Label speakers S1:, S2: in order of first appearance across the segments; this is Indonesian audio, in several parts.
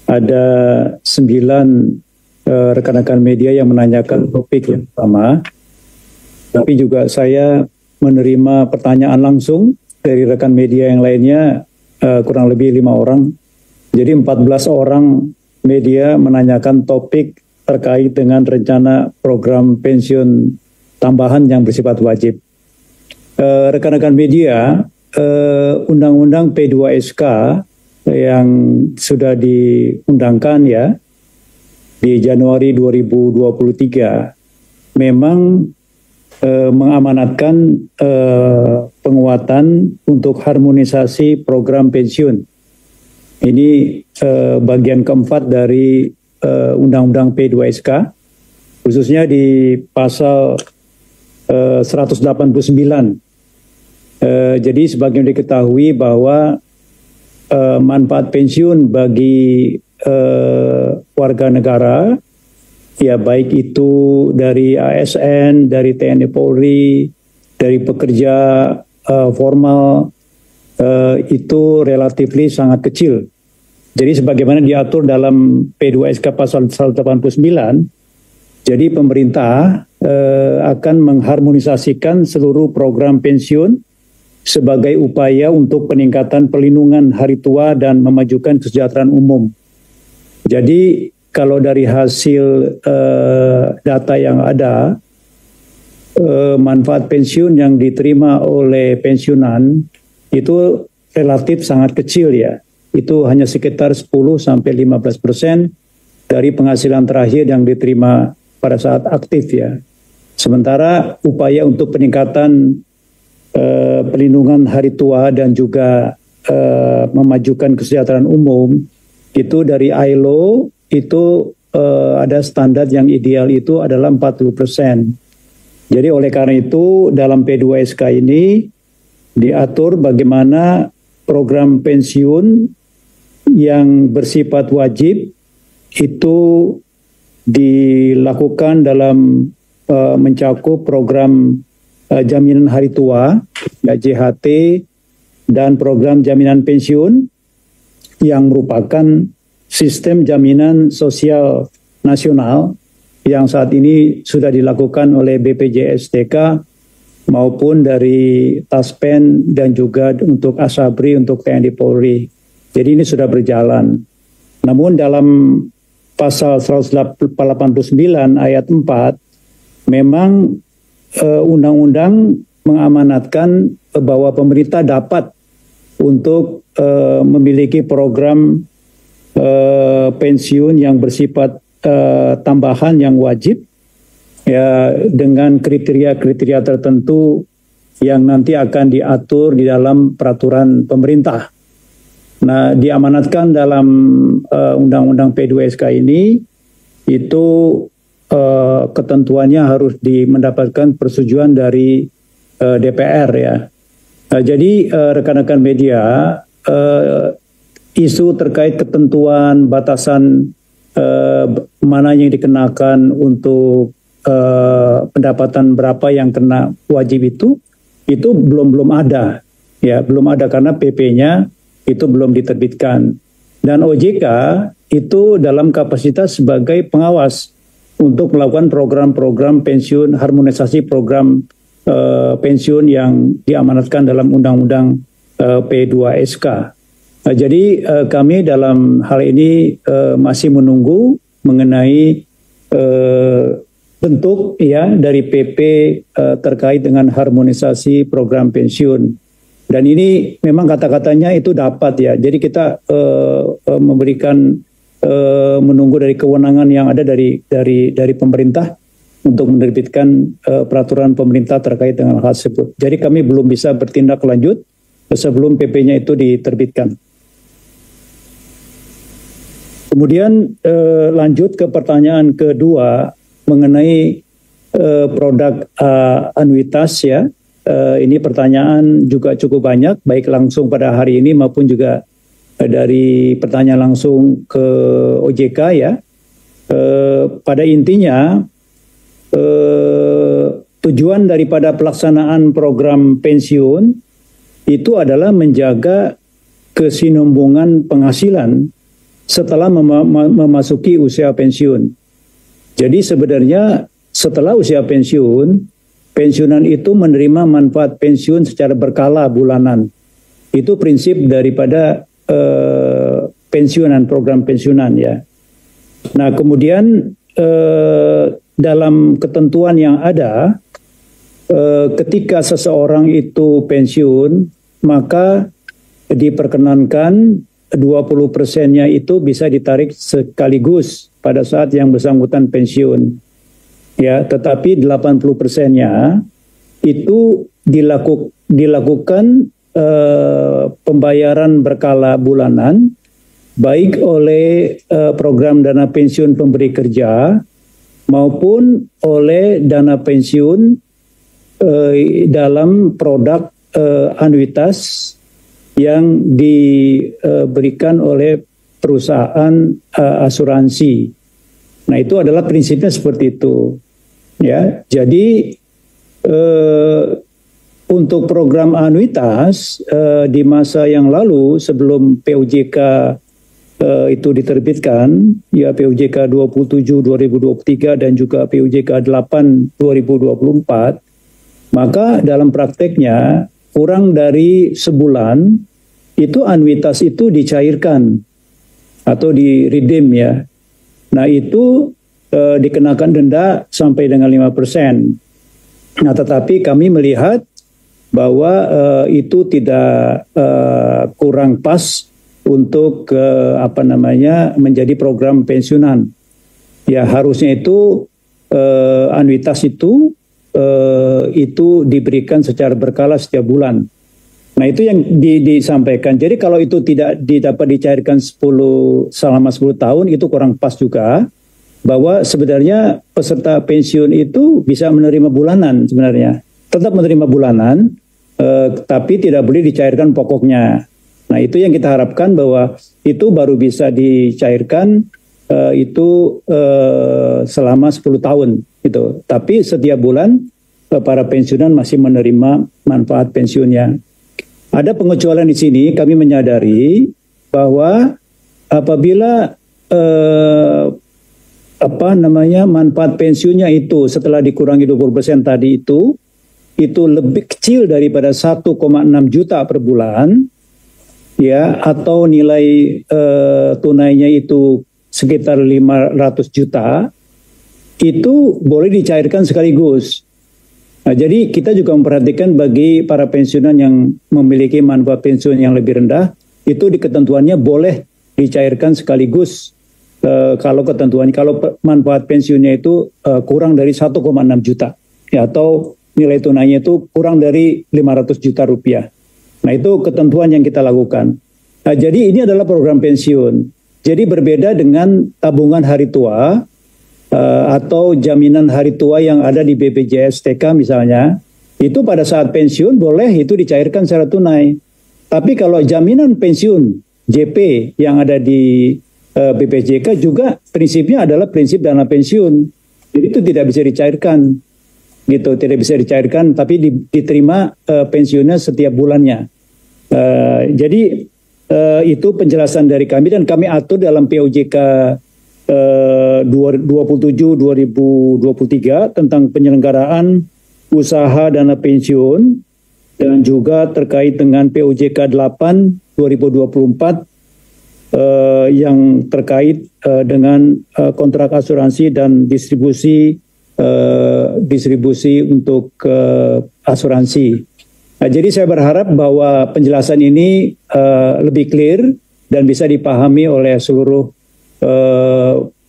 S1: ada 9 rekan-rekan media yang menanyakan topik yang sama, tapi juga saya menerima pertanyaan langsung dari rekan media yang lainnya, kurang lebih 5 orang. Jadi 14 orang media menanyakan topik terkait dengan rencana program pensiun tambahan yang bersifat wajib. Rekan-rekan media, Undang-Undang P2SK yang sudah diundangkan ya di Januari 2023 memang mengamanatkan penguatan untuk harmonisasi program pensiun. Ini bagian keempat dari Undang-Undang P2SK, khususnya di pasal 189. Jadi sebagaimana diketahui bahwa manfaat pensiun bagi warga negara, ya baik itu dari ASN, dari TNI Polri, dari pekerja formal, itu relatif sangat kecil. Jadi sebagaimana diatur dalam P2SK pasal 189, jadi pemerintah akan mengharmonisasikan seluruh program pensiun sebagai upaya untuk peningkatan perlindungan hari tua dan memajukan kesejahteraan umum. Jadi kalau dari hasil data yang ada, manfaat pensiun yang diterima oleh pensiunan itu relatif sangat kecil ya. Itu hanya sekitar 10-15% dari penghasilan terakhir yang diterima pada saat aktif ya. Sementara upaya untuk peningkatan perlindungan hari tua dan juga memajukan kesejahteraan umum itu dari ILO itu ada standar yang ideal itu adalah 40%. Jadi oleh karena itu dalam P2SK ini diatur bagaimana program pensiun yang bersifat wajib itu dilakukan dalam mencakup program jaminan hari tua, JHT, dan program jaminan pensiun yang merupakan sistem jaminan sosial nasional yang saat ini sudah dilakukan oleh BPJS/TK maupun dari Taspen dan juga untuk Asabri untuk TNI Polri. Jadi ini sudah berjalan. Namun dalam pasal 189 ayat 4 memang undang-undang mengamanatkan bahwa pemerintah dapat untuk memiliki program pensiun yang bersifat tambahan yang wajib ya dengan kriteria-kriteria tertentu yang nanti akan diatur di dalam peraturan pemerintah. Nah, diamanatkan dalam Undang-Undang P2SK ini itu ketentuannya harus mendapatkan persetujuan dari DPR ya. Jadi rekan-rekan media, isu terkait ketentuan batasan mana yang dikenakan untuk pendapatan berapa yang kena wajib itu belum ada ya, belum ada karena PP-nya itu belum diterbitkan. Dan OJK itu dalam kapasitas sebagai pengawas untuk melakukan program-program pensiun, harmonisasi program pensiun yang diamanatkan dalam Undang-Undang P2SK. Jadi kami dalam hal ini masih menunggu mengenai bentuk ya dari PP terkait dengan harmonisasi program pensiun. Dan ini memang kata-katanya itu dapat ya. Jadi kita memberikan menunggu dari kewenangan yang ada dari pemerintah untuk menerbitkan peraturan pemerintah terkait dengan hal tersebut. Jadi kami belum bisa bertindak lanjut sebelum PP-nya itu diterbitkan. Kemudian lanjut ke pertanyaan kedua mengenai produk anuitas ya. Ini pertanyaan juga cukup banyak, baik langsung pada hari ini maupun juga dari pertanyaan langsung ke OJK ya. Pada intinya tujuan daripada pelaksanaan program pensiun itu adalah menjaga kesinambungan penghasilan setelah memasuki usia pensiun. Jadi sebenarnya setelah usia pensiun, pensiunan itu menerima manfaat pensiun secara berkala bulanan. Itu prinsip daripada pensiunan, program pensiunan ya. Nah kemudian dalam ketentuan yang ada, ketika seseorang itu pensiun, maka diperkenankan 20%-nya itu bisa ditarik sekaligus pada saat yang bersangkutan pensiun. Ya, tetapi 80%-nya itu dilakukan pembayaran berkala bulanan, baik oleh program dana pensiun pemberi kerja maupun oleh dana pensiun dalam produk anuitas yang diberikan oleh perusahaan asuransi. Nah, itu adalah prinsipnya seperti itu. Ya, jadi untuk program anuitas di masa yang lalu sebelum PUJK itu diterbitkan, ya PUJK 27 2023 dan juga PUJK 8 2024, maka dalam prakteknya kurang dari sebulan itu anuitas itu dicairkan atau di-redeem ya. Nah itu dikenakan denda sampai dengan 5%. Nah tetapi kami melihat bahwa itu tidak kurang pas untuk menjadi program pensiunan. Ya harusnya itu anuitas itu diberikan secara berkala setiap bulan. Nah itu yang disampaikan. Jadi kalau itu tidak dapat dicairkan selama 10 tahun itu kurang pas juga, bahwa sebenarnya peserta pensiun itu bisa menerima bulanan sebenarnya. Tetap menerima bulanan, tapi tidak boleh dicairkan pokoknya. Nah itu yang kita harapkan bahwa itu baru bisa dicairkan selama 10 tahun. Gitu. Tapi setiap bulan para pensiunan masih menerima manfaat pensiunnya. Ada pengecualian di sini, kami menyadari bahwa apabila manfaat pensiunnya itu setelah dikurangi 20% tadi itu lebih kecil daripada 1,6 juta per bulan, ya, atau nilai tunainya itu sekitar 500 juta, itu boleh dicairkan sekaligus. Nah, jadi kita juga memperhatikan bagi para pensiunan yang memiliki manfaat pensiun yang lebih rendah, itu di ketentuannya boleh dicairkan sekaligus kalau manfaat pensiunnya itu kurang dari 1,6 juta, ya, atau nilai tunainya itu kurang dari 500 juta rupiah. Nah itu ketentuan yang kita lakukan. Nah, jadi ini adalah program pensiun. Jadi berbeda dengan tabungan hari tua, atau jaminan hari tua yang ada di BPJS TK misalnya, itu pada saat pensiun boleh itu dicairkan secara tunai. Tapi kalau jaminan pensiun JP yang ada di BPJK juga prinsipnya adalah prinsip dana pensiun. Jadi itu tidak bisa dicairkan, gitu, tidak bisa dicairkan, tapi diterima pensiunnya setiap bulannya. Jadi itu penjelasan dari kami dan kami atur dalam PUJK 27 2023 tentang penyelenggaraan usaha dana pensiun dan juga terkait dengan PUJK 8 2024 yang terkait dengan kontrak asuransi dan distribusi untuk asuransi. Nah, jadi saya berharap bahwa penjelasan ini lebih clear dan bisa dipahami oleh seluruh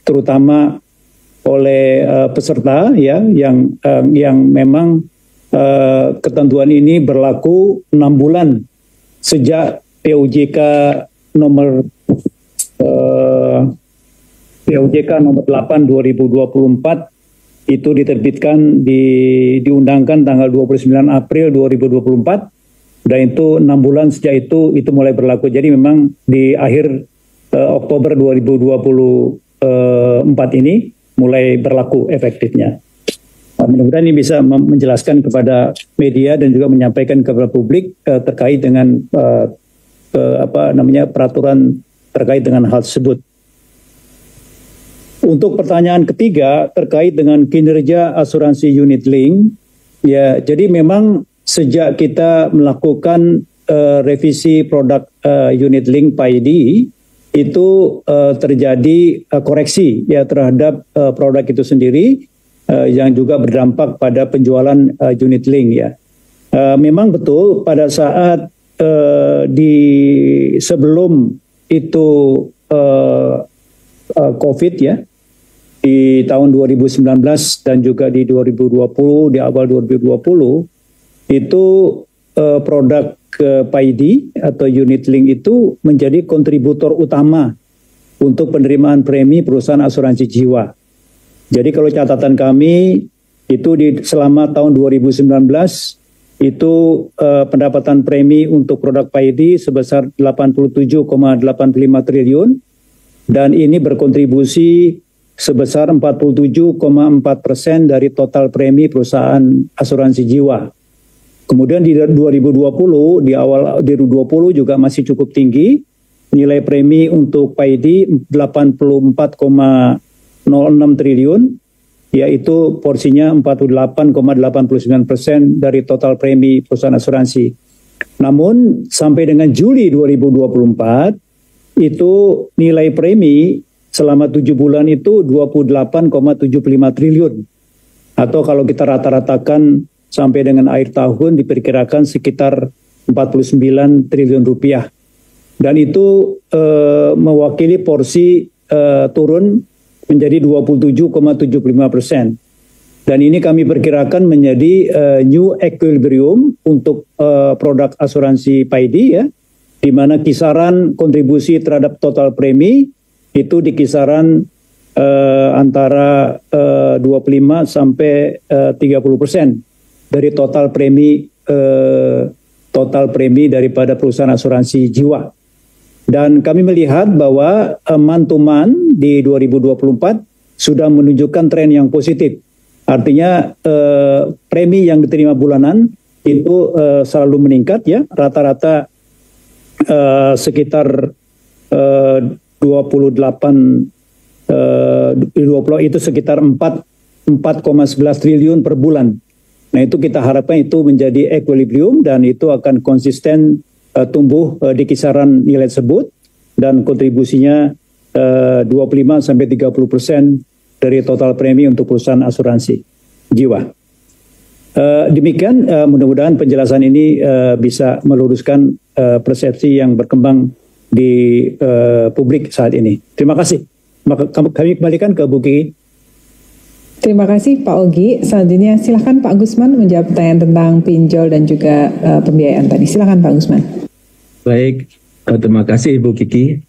S1: terutama oleh peserta ya yang memang ketentuan ini berlaku 6 bulan sejak PUJK nomor 8 2024 itu diterbitkan diundangkan tanggal 29 April 2024 dan itu 6 bulan sejak itu mulai berlaku. Jadi memang di akhir Oktober 2024 ini mulai berlaku efektifnya. Mudah-mudahan ini bisa menjelaskan kepada media dan juga menyampaikan kepada publik terkait dengan peraturan terkait dengan hal tersebut. Untuk pertanyaan ketiga terkait dengan kinerja asuransi unit link, ya jadi memang sejak kita melakukan revisi produk unit link PAID itu terjadi koreksi ya terhadap produk itu sendiri yang juga berdampak pada penjualan unit link ya. Memang betul pada saat di sebelum itu COVID ya, di tahun 2019 dan juga di 2020, di awal 2020 itu produk PAID atau unit link itu menjadi kontributor utama untuk penerimaan premi perusahaan asuransi jiwa. Jadi kalau catatan kami itu selama tahun 2019 itu pendapatan premi untuk produk PAID sebesar 87,85 triliun dan ini berkontribusi sebesar 47,4% dari total premi perusahaan asuransi jiwa. Kemudian di 2020 di awal 2020 juga masih cukup tinggi, nilai premi untuk PAID 84,06 triliun. Yaitu porsinya 48,89% dari total premi perusahaan asuransi. Namun sampai dengan Juli 2024 itu nilai premi selama 7 bulan itu 28,75 triliun. Atau kalau kita rata-ratakan sampai dengan akhir tahun diperkirakan sekitar 49 triliun rupiah. Dan itu mewakili porsi turun menjadi 27,75%. Dan ini kami perkirakan menjadi new equilibrium untuk produk asuransi PAID ya, di mana kisaran kontribusi terhadap total premi itu di kisaran antara 25 sampai 30% dari total premi daripada perusahaan asuransi jiwa. Dan kami melihat bahwa month to month di 2024 sudah menunjukkan tren yang positif. Artinya premi yang diterima bulanan itu selalu meningkat ya, rata-rata sekitar 20 itu sekitar 4,11 triliun per bulan. Nah itu kita harapkan itu menjadi equilibrium dan itu akan konsisten tumbuh di kisaran nilai tersebut dan kontribusinya 25-30% dari total premi untuk perusahaan asuransi jiwa. Demikian mudah-mudahan penjelasan ini bisa meluruskan persepsi yang berkembang di publik saat ini. Terima kasih. Kami kembalikan ke Bu Kiki.
S2: Terima kasih Pak Ogi. Selanjutnya silakan Pak Gusman menjawab pertanyaan tentang pinjol dan juga pembiayaan tadi. Silakan Pak Gusman.
S3: Baik, terima kasih Ibu Kiki.